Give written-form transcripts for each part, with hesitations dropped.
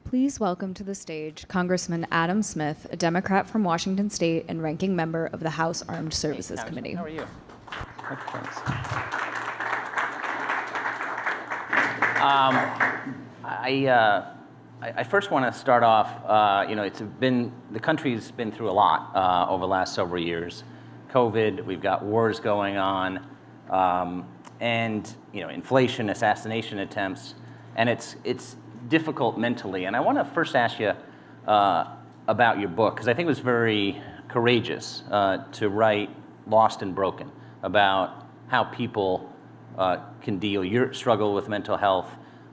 Please welcome to the stage Congressman Adam Smith, a Democrat from Washington State and ranking member of the House Armed Services Committee. How are you? I first want to start off, the country's been through a lot over the last several years. COVID, we've got wars going on, and inflation, assassination attempts, and it's difficult mentally. And I want to first ask you about your book, because I think it was very courageous to write Lost and Broken, about how people can deal, your struggle with mental health,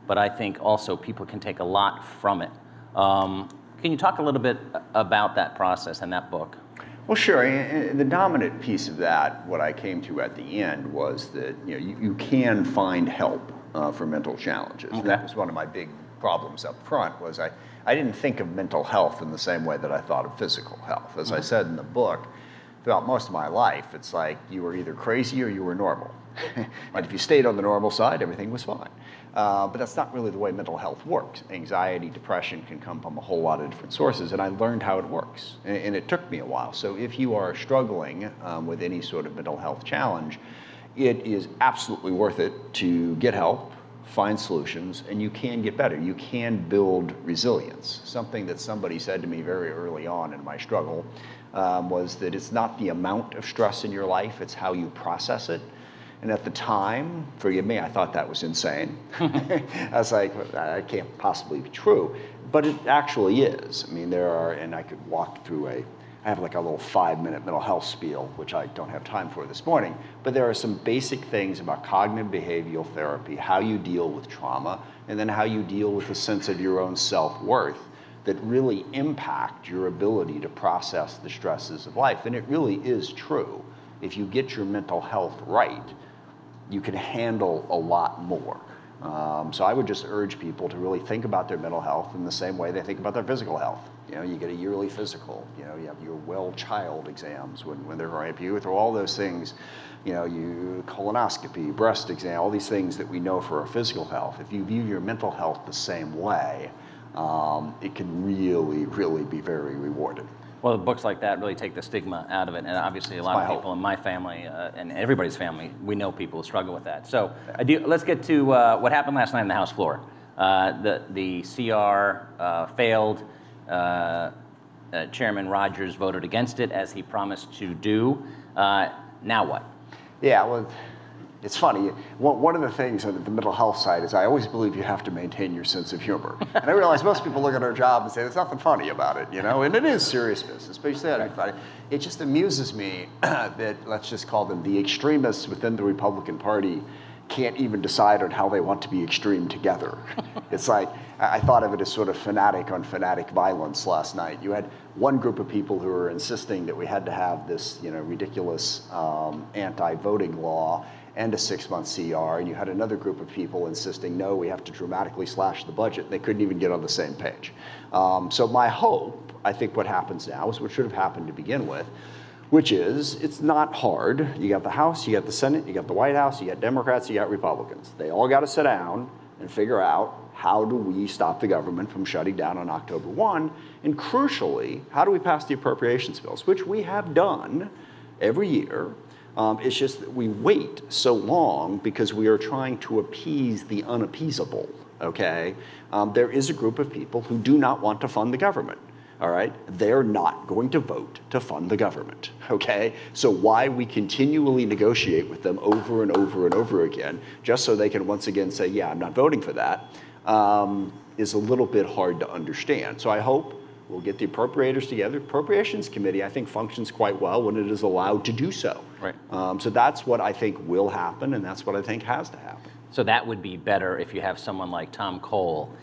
but I think also people can take a lot from it. Can you talk a little bit about that process and that book? Well, sure. And the dominant piece of that, what I came to at the end, was that you can find help for mental challenges. Okay. And that was one of my big problems up front. Was I didn't think of mental health in the same way that I thought of physical health. As I said in the book, throughout most of my life, it's like you were either crazy or you were normal. And if you stayed on the normal side, everything was fine. But that's not really the way mental health works. Anxiety, depression can come from a whole lot of different sources, and I learned how it works. And it took me a while. So if you are struggling with any sort of mental health challenge, it is absolutely worth it to get help, find solutions, and you can get better. You can build resilience. Something that somebody said to me very early on in my struggle was that it's not the amount of stress in your life, it's how you process it. And at the time, forgive me, I thought that was insane. I was like, well, that can't possibly be true. But it actually is. I mean, there are, and I could walk through I have like a little 5-minute mental health spiel, which I don't have time for this morning. But there are some basic things about cognitive behavioral therapy, how you deal with trauma, and then how you deal with a sense of your own self-worth that really impact your ability to process the stresses of life. And it really is true. If you get your mental health right, you can handle a lot more. So I would just urge people to really think about their mental health in the same way they think about their physical health. You get a yearly physical, you have your well child exams when they're growing up. You go through all those things, you colonoscopy, breast exam, all these things that we know for our physical health. If you view your mental health the same way, it can really, really be very rewarding. Well, books like that really take the stigma out of it, and obviously a lot of people in my family and everybody's family, we know people who struggle with that. So let's get to what happened last night on the House floor. The CR failed. Chairman Rogers voted against it, as he promised to do. Now what? Yeah, well, it's funny. One of the things on the mental health side is I always believe you have to maintain your sense of humor. And I realize most people look at our job and say, there's nothing funny about it, and it is serious business. But you say that funny. It just amuses me that, let's just call them the extremists within the Republican Party, can't even decide on how they want to be extreme together. It's like, I thought of it as sort of fanatic on fanatic violence last night. You had one group of people who were insisting that we had to have this ridiculous anti-voting law and a 6-month CR, and you had another group of people insisting, no, we have to dramatically slash the budget. They couldn't even get on the same page. So my hope, I think what happens now is what should have happened to begin with, which is, it's not hard. You got the House, you got the Senate, you got the White House, you got Democrats, you got Republicans. They all got to sit down and figure out, how do we stop the government from shutting down on October 1? And crucially, how do we pass the appropriations bills, which we have done every year. It's just that we wait so long because we are trying to appease the unappeasable, okay? There is a group of people who do not want to fund the government. All right, they're not going to vote to fund the government, okay? So why we continually negotiate with them over and over and over again, just so they can once again say, yeah, I'm not voting for that, is a little bit hard to understand. So I hope we'll get the appropriators together. Appropriations Committee, I think, functions quite well when it is allowed to do so. Right. So that's what I think will happen, and that's what I think has to happen. So that would be better if you have someone like Tom Cole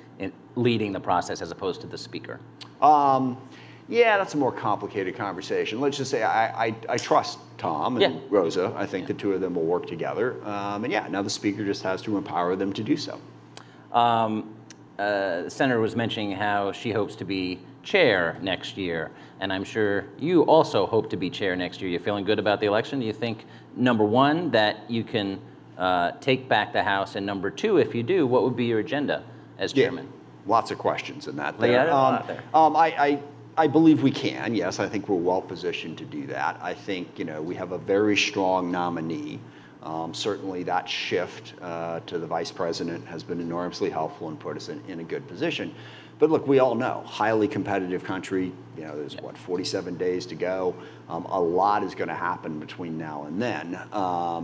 leading the process as opposed to the speaker. Yeah, that's a more complicated conversation. Let's just say I trust Tom and Rosa. I think the two of them will work together. And yeah, now the speaker just has to empower them to do so. The senator was mentioning how she hopes to be chair next year, and I'm sure you also hope to be chair next year. You feeling good about the election? Do you think, number one, that you can take back the House, and number two, if you do, what would be your agenda as chairman? Lots of questions in that. Yeah, a lot there. I believe we can. Yes, I think we're well positioned to do that. I think we have a very strong nominee. Certainly, that shift to the vice president has been enormously helpful and put us in a good position. But look, we all know, highly competitive country. There's 47 days to go. A lot is going to happen between now and then.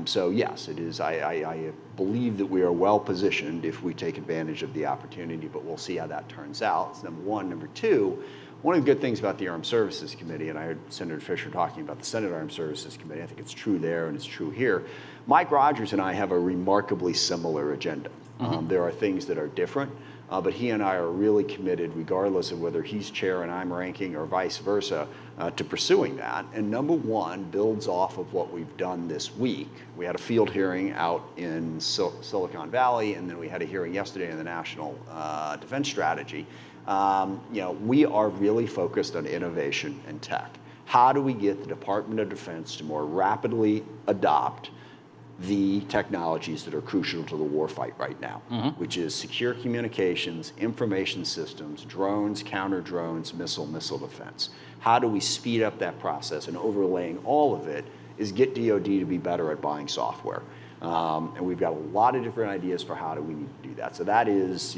So yes, it is. I believe that we are well positioned if we take advantage of the opportunity. But we'll see how that turns out. That's number one. Number two, one of the good things about the Armed Services Committee, and I heard Senator Fisher talking about the Senate Armed Services Committee. I think it's true there and it's true here. Mike Rogers and I have a remarkably similar agenda. There are things that are different. But he and I are really committed, regardless of whether he's chair and I'm ranking or vice versa, to pursuing that. And number one builds off of what we've done this week. We had a field hearing out in Silicon Valley, and then we had a hearing yesterday in the National Defense Strategy. We are really focused on innovation and tech. How do we get the Department of Defense to more rapidly adopt the technologies that are crucial to the war fight right now, which is secure communications, information systems, drones, counter drones, missile defense. How do we speed up that process? And overlaying all of it is get DoD to be better at buying software. And we've got a lot of different ideas for how do we need to do that. So that is,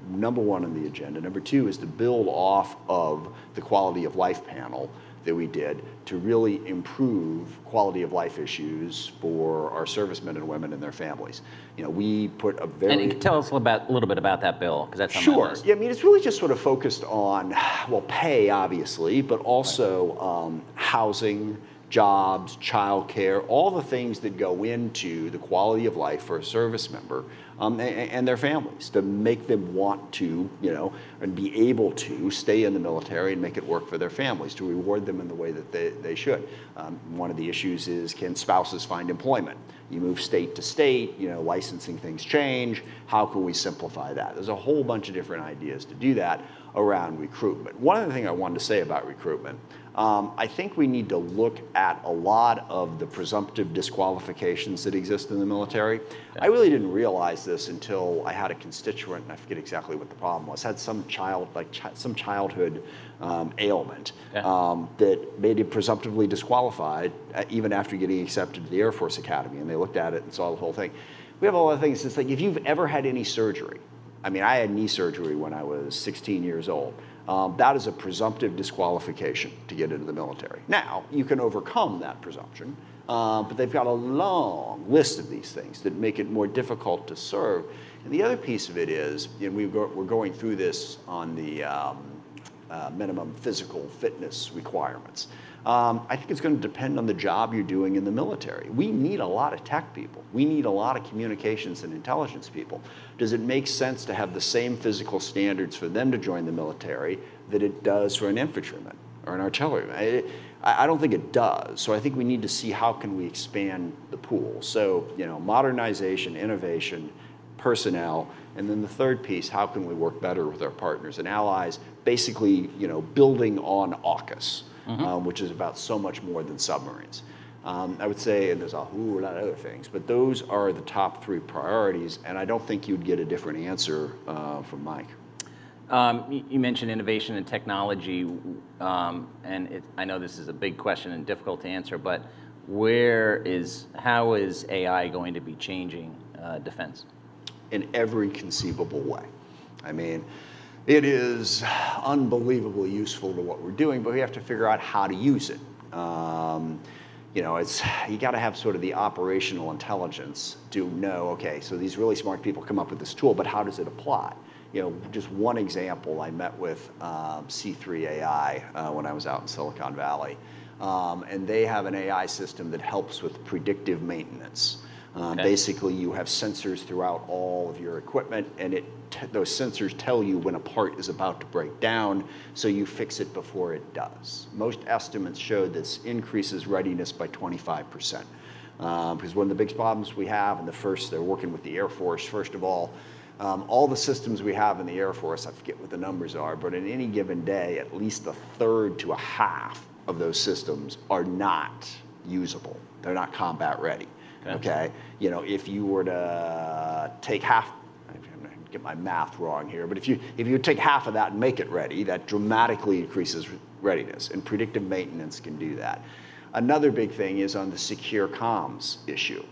number one on the agenda. Number two is to build off of the quality of life panel that we did to really improve quality of life issues for our servicemen and women and their families. We put a very... And you can tell us a little bit about that bill, because that's on my list. Yeah, it's really just sort of focused on, pay, obviously, but also housing, jobs, childcare, all the things that go into the quality of life for a service member and their families, to make them want to, and be able to stay in the military and make it work for their families, to reward them in the way that they should. One of the issues is, can spouses find employment? You move state to state, licensing things change. How can we simplify that? There's a whole bunch of different ideas to do that around recruitment. One other thing I wanted to say about recruitment, I think we need to look at a lot of the presumptive disqualifications that exist in the military. Yeah. I really didn't realize this until I had a constituent, and I forget exactly what the problem was, had some childhood ailment that made him presumptively disqualified even after getting accepted to the Air Force Academy. And they looked at it and saw the whole thing. We have a lot of things. It's like, if you've ever had any surgery, I had knee surgery when I was 16 years old. That is a presumptive disqualification to get into the military. Now, you can overcome that presumption, but they've got a long list of these things that make it more difficult to serve. And the other piece of it is, we're going through this on the minimum physical fitness requirements. I think it's going to depend on the job you're doing in the military. We need a lot of tech people. We need a lot of communications and intelligence people. Does it make sense to have the same physical standards for them to join the military that it does for an infantryman or an artilleryman? I don't think it does. So I think we need to see how can we expand the pool. So, modernization, innovation, personnel, and then the third piece, how can we work better with our partners and allies, basically, building on AUKUS. Which is about so much more than submarines. I would say, and there's a whole lot of other things, but those are the top three priorities, and I don't think you'd get a different answer from Mike. You mentioned innovation and technology, and I know this is a big question and difficult to answer, but how is AI going to be changing defense? In every conceivable way. It is unbelievably useful to what we're doing, but we have to figure out how to use it. You got to have sort of the operational intelligence to know, okay, so these really smart people come up with this tool, but how does it apply? Just one example, I met with C3 AI when I was out in Silicon Valley, and they have an AI system that helps with predictive maintenance. Basically, you have sensors throughout all of your equipment, and those sensors tell you when a part is about to break down, so you fix it before it does. Most estimates show this increases readiness by 25%. Because one of the big problems we have, and they're working with the Air Force, first of all the systems we have in the Air Force, I forget what the numbers are, but in any given day, at least a third to a half of those systems are not usable. They're not combat ready. Okay, if you were to take half, get my math wrong here, but if you take half of that and make it ready, that dramatically increases readiness, and predictive maintenance can do that. Another big thing is on the secure comms issue.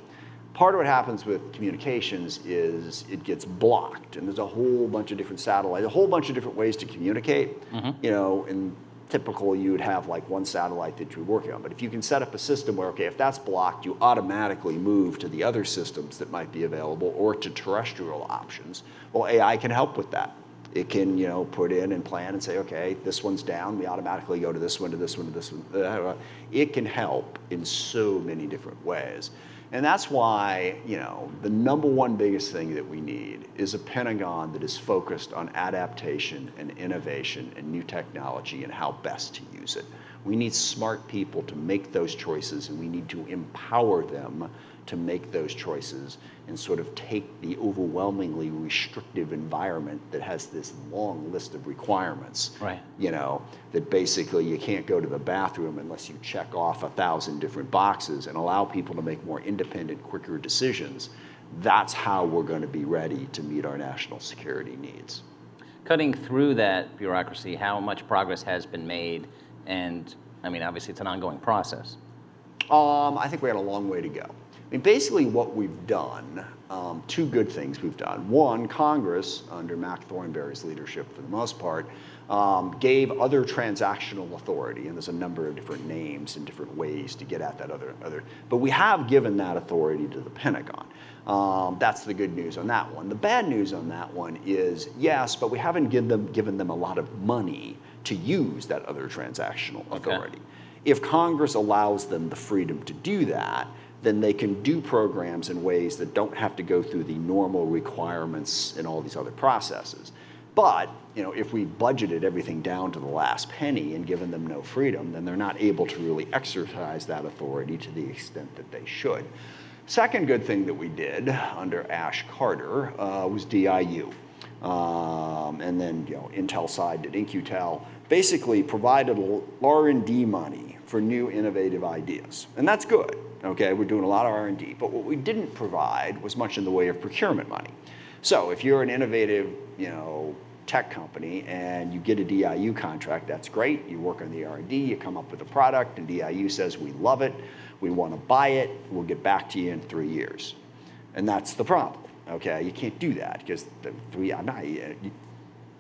Part of what happens with communications is it gets blocked, and there's a whole bunch of different satellites, a whole bunch of different ways to communicate. You know, in typical, you would have like one satellite that you're working on. But if you can set up a system where, okay, if that's blocked, you automatically move to the other systems that might be available or to terrestrial options, well, AI can help with that. It can, you know, put in and plan and say, okay, this one's down, we automatically go to this one, to this one, to this one. It can help in so many different ways. And that's why, you know, the number one biggest thing that we need is a Pentagon that is focused on adaptation and innovation and new technology and how best to use it. We need smart people to make those choices, and we need to empower them to make those choices and sort of take the overwhelmingly restrictive environment that has this long list of requirements. Right. You know, that basically you can't go to the bathroom unless you check off 1,000 different boxes, and allow people to make more independent, quicker decisions. That's how we're going to be ready to meet our national security needs. Cutting through that bureaucracy, how much progress has been made? And I mean, obviously it's an ongoing process. I think we had a long way to go. I mean, basically what we've done, two good things we've done. One, Congress, under Mac Thornberry's leadership for the most part, gave other transactional authority, and there's a number of different names and different ways to get at that other, but we have given that authority to the Pentagon. That's the good news on that one. The bad news on that one is, yes, but we haven't given them a lot of money to use that other transactional authority. Okay. If Congress allows them the freedom to do that, then they can do programs in ways that don't have to go through the normal requirements and all these other processes. But, you know, if we budgeted everything down to the last penny and given them no freedom, then they're not able to really exercise that authority to the extent that they should. Second good thing that we did under Ash Carter was DIU. And then, you know, Intel side did InQtel, basically provided R&D money for new innovative ideas. And that's good. Okay, we're doing a lot of R&D, but what we didn't provide was much in the way of procurement money. So if you're an innovative, you know, tech company and you get a DIU contract, that's great. You work on the R&D, you come up with a product, and DIU says, we love it, we want to buy it, we'll get back to you in 3 years. And that's the problem. Okay, you can't do that because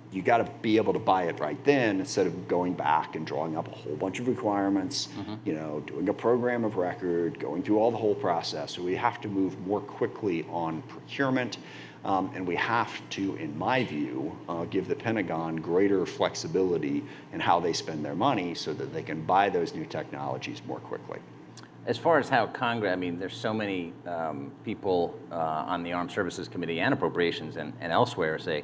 you got to be able to buy it right then instead of going back and drawing up a whole bunch of requirements, you know, doing a program of record, going through all the whole process. So we have to move more quickly on procurement, and we have to, in my view, give the Pentagon greater flexibility in how they spend their money so that they can buy those new technologies more quickly. As far as how Congress, I mean, there's so many people on the Armed Services Committee and Appropriations and elsewhere say,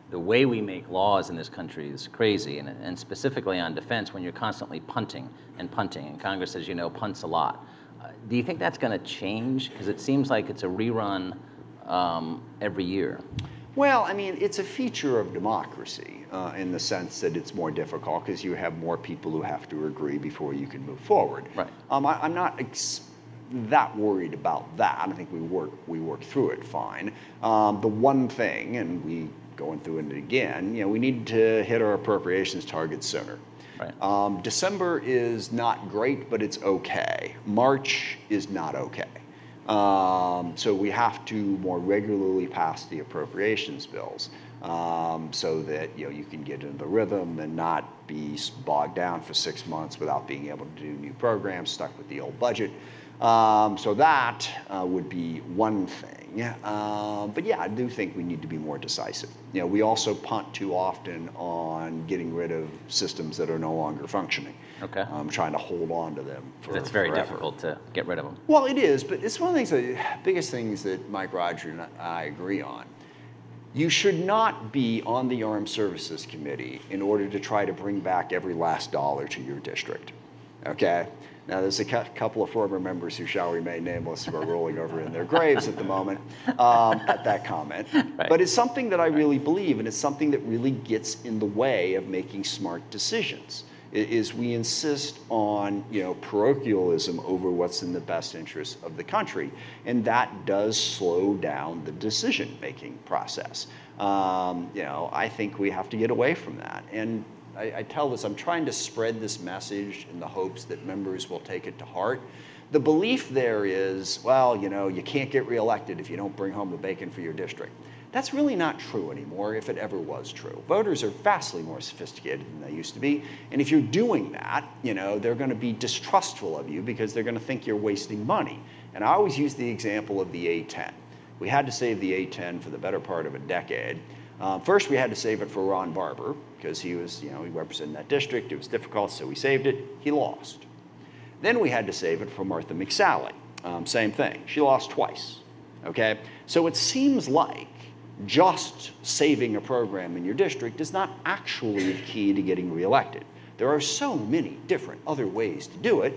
the way we make laws in this country is crazy, and specifically on defense, when you're constantly punting, and Congress, as you know, punts a lot. Do you think that's going to change? Because it seems like it's a rerun every year. Well, I mean, it's a feature of democracy in the sense that it's more difficult because you have more people who have to agree before you can move forward. Right. I'm not that worried about that. I think we work through it fine. The one thing, and we going through it again, you know, we need to hit our appropriations targets sooner. Right. December is not great, but it's okay. March is not okay. So we have to more regularly pass the appropriations bills so that, you know, you can get into the rhythm and not be bogged down for 6 months without being able to do new programs, stuck with the old budget. So that would be one thing. But yeah, I do think we need to be more decisive. You know, we also punt too often on getting rid of systems that are no longer functioning. Okay. Trying to hold on to them for It's very forever. difficult to get rid of them. Well, it is, but it's one of the things, biggest things that Mike Roger and I agree on. You should not be on the Armed Services Committee in order to try to bring back every last dollar to your district. Okay? Now, there's a couple of former members who shall remain nameless who are rolling over in their graves at the moment at that comment. Right. But it's something that I really believe, and it's something that really gets in the way of making smart decisions. is we insist on, parochialism over what's in the best interest of the country, and that does slow down the decision-making process. I think we have to get away from that. And I tell this, I'm trying to spread this message in the hopes that members will take it to heart. The belief there is, well, you can't get reelected if you don't bring home the bacon for your district. That's really not true anymore, if it ever was true. Voters are vastly more sophisticated than they used to be. And if you're doing that, they're going to be distrustful of you because they're going to think you're wasting money. And I always use the example of the A-10. We had to save the A-10 for the better part of a decade. First, we had to save it for Ron Barber because he was, he represented that district. It was difficult, so we saved it. He lost. Then we had to save it for Martha McSally. Same thing. She lost twice. Okay? So it seems like just saving a program in your district is not actually the key to getting reelected. There are so many different other ways to do it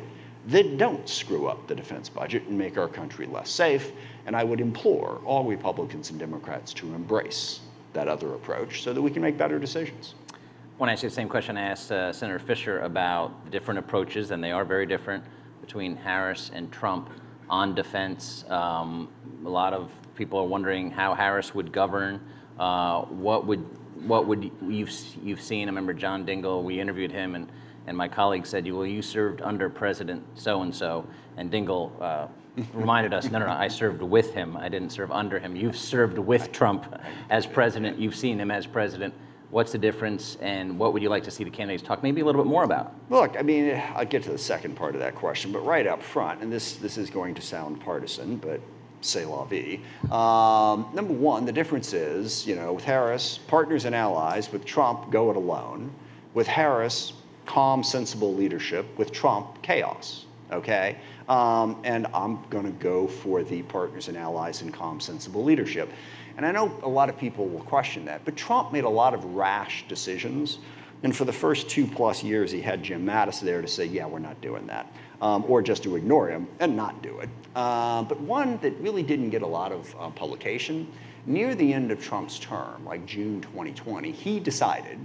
that don't screw up the defense budget and make our country less safe. And I would implore all Republicans and Democrats to embrace that other approach so that we can make better decisions. I want to ask you the same question I asked Senator Fisher about the different approaches, and they are very different, between Harris and Trump on defense. A lot of people are wondering how Harris would govern. What would you've seen? I remember John Dingell. We interviewed him, and my colleague said, "Well, you served under President so and so," and Dingell reminded us, no, I served with him. I didn't serve under him. You've served with Trump as president. You've seen him as president. What's the difference, and what would you like to see the candidates talk maybe a little bit more about? Look, I'll get to the second part of that question, but right up front, and this is going to sound partisan, but c'est la vie. Number one, the difference is, with Harris, partners and allies. With Trump, go it alone. With Harris, calm, sensible leadership. With Trump, chaos. Okay? And I'm going to go for the partners and allies and calm, sensible leadership. And I know a lot of people will question that, but Trump made a lot of rash decisions. And for the first 2+ years, he had Jim Mattis there to say, yeah, we're not doing that. Or just to ignore him and not do it. But one that really didn't get a lot of publication, near the end of Trump's term, like June 2020, he decided,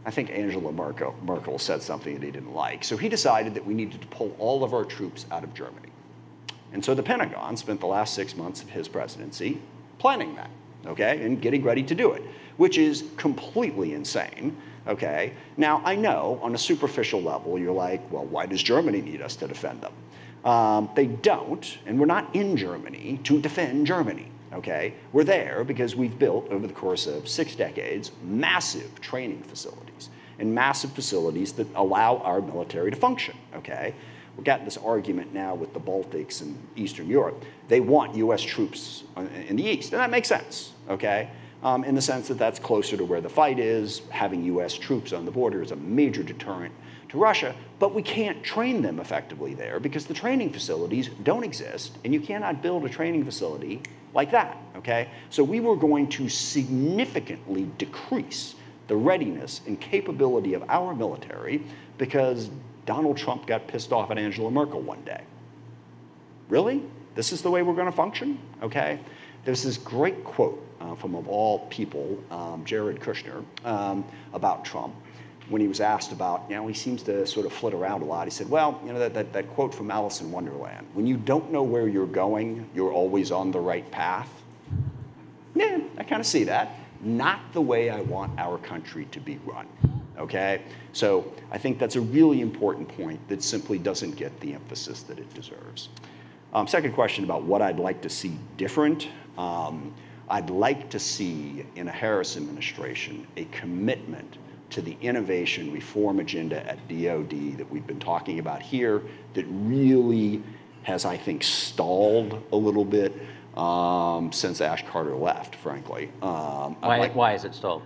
I think Angela Merkel said something that he didn't like. So he decided that we needed to pull all of our troops out of Germany. And so the Pentagon spent the last 6 months of his presidency planning that, okay, and getting ready to do it, which is completely insane, okay? Now, I know on a superficial level, you're like, well, why does Germany need us to defend them? They don't, and we're not in Germany to defend Germany. Okay, we're there because we've built, over the course of 6 decades, massive training facilities and massive facilities that allow our military to function, okay? We've got this argument now with the Baltics and Eastern Europe. They want US troops in the East, and that makes sense, okay? In the sense that that's closer to where the fight is. Having US troops on the border is a major deterrent to Russia, but we can't train them effectively there because the training facilities don't exist, and you cannot build a training facility like that, okay? So we were going to significantly decrease the readiness and capability of our military because Donald Trump got pissed off at Angela Merkel one day. Really? This is the way we're going to function? Okay? There's this great quote from, of all people, Jared Kushner, about Trump. When he was asked about, he seems to sort of flit around a lot. He said, well, that quote from Alice in Wonderland, when you don't know where you're going, you're always on the right path. Yeah, I kind of see that. Not the way I want our country to be run, okay? So I think that's a really important point that simply doesn't get the emphasis that it deserves. Second question about what I'd like to see different. I'd like to see in a Harris administration a commitment to the innovation reform agenda at DOD that we've been talking about here that really has, I think, stalled a little bit since Ash Carter left, frankly. Why is it stalled?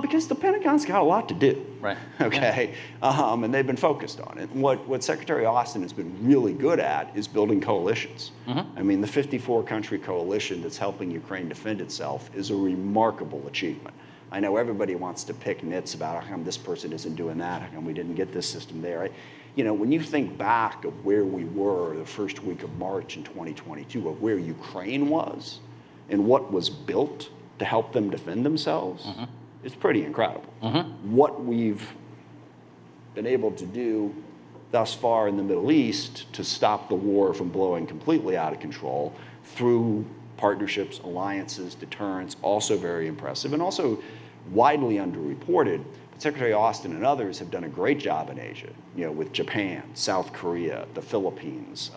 Because the Pentagon's got a lot to do. Right. Okay. Yeah. And they've been focused on it. And what Secretary Austin has been really good at is building coalitions. Mm-hmm. I mean, the 54-country coalition that's helping Ukraine defend itself is a remarkable achievement. I know everybody wants to pick nits about how come this person isn't doing that, how come we didn't get this system there. When you think back of where we were the first week of March in 2022, of where Ukraine was and what was built to help them defend themselves, mm-hmm. It's pretty incredible. Mm-hmm. What we've been able to do thus far in the Middle East to stop the war from blowing completely out of control through partnerships, alliances, deterrence, also very impressive, and also widely underreported. But Secretary Austin and others have done a great job in Asia, with Japan, South Korea, the Philippines,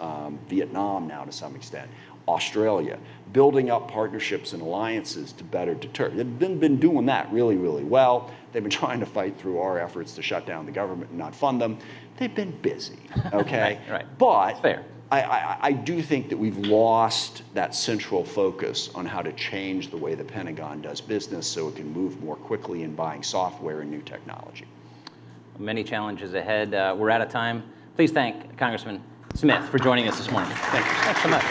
Vietnam now to some extent, Australia, building up partnerships and alliances to better deter. They've been doing that really, really well. They've been trying to fight through our efforts to shut down the government and not fund them. They've been busy, okay? Right. But fair. I do think that we've lost that central focus on how to change the way the Pentagon does business so it can move more quickly in buying software and new technology. Many challenges ahead. We're out of time. Please thank Congressman Smith for joining us this morning. Thank you. Thanks so much.